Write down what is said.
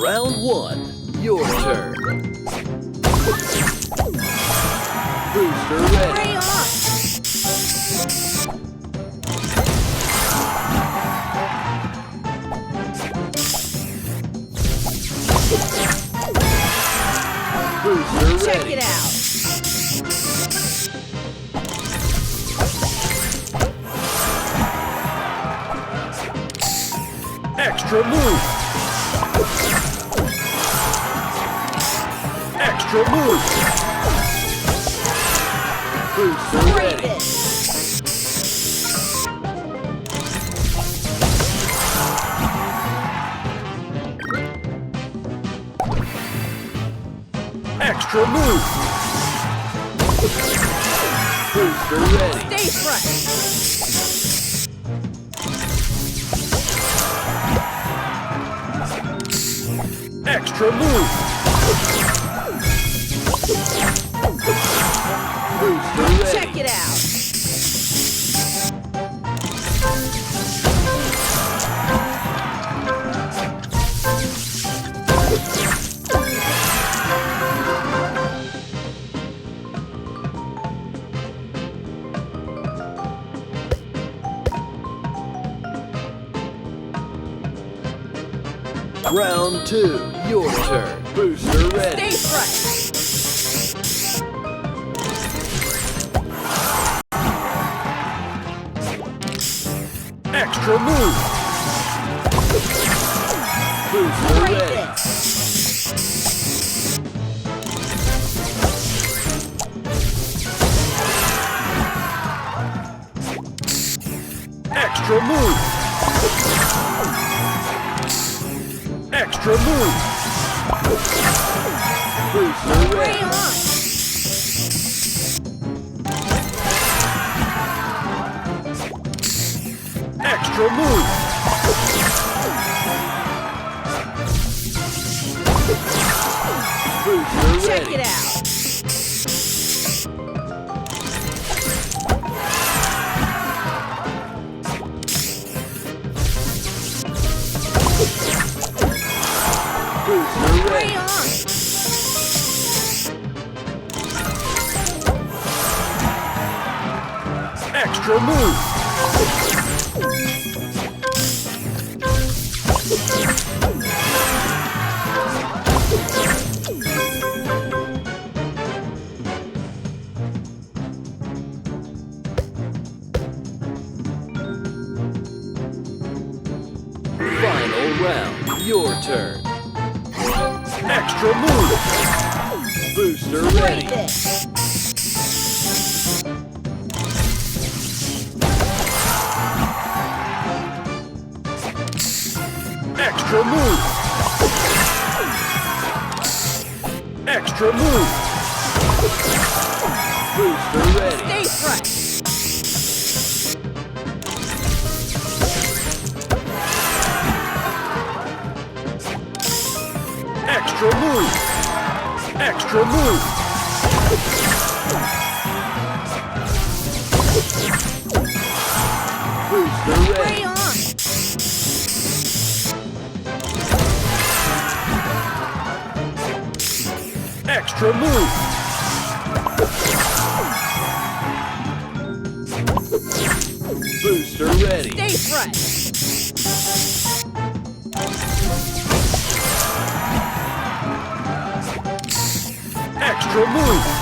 Round 1, your turn. Booster ready. Hurry on! Booster Check ready. it out. Extra move. Extra move. Booster Break ready. it. Extra move. Booster ready. Stay fresh. Extra move. Booster ready. Check it out. Round 2, your turn. Booster ready. Stay fresh. Extra move. Booster Break ready. it. Extra move. Extra move. Booster Hurry ready. on! Extra move. Booster Check ready. it out. Booster Hurry ready. on! Extra move. Final round, your turn. Extra move. Booster ready. Break it. Extra move. Extra move. Booster ready. Stay fresh. Extra move. Extra move. Booster Hurry ready. on! Extra move. Booster ready. Stay fresh. Extra move.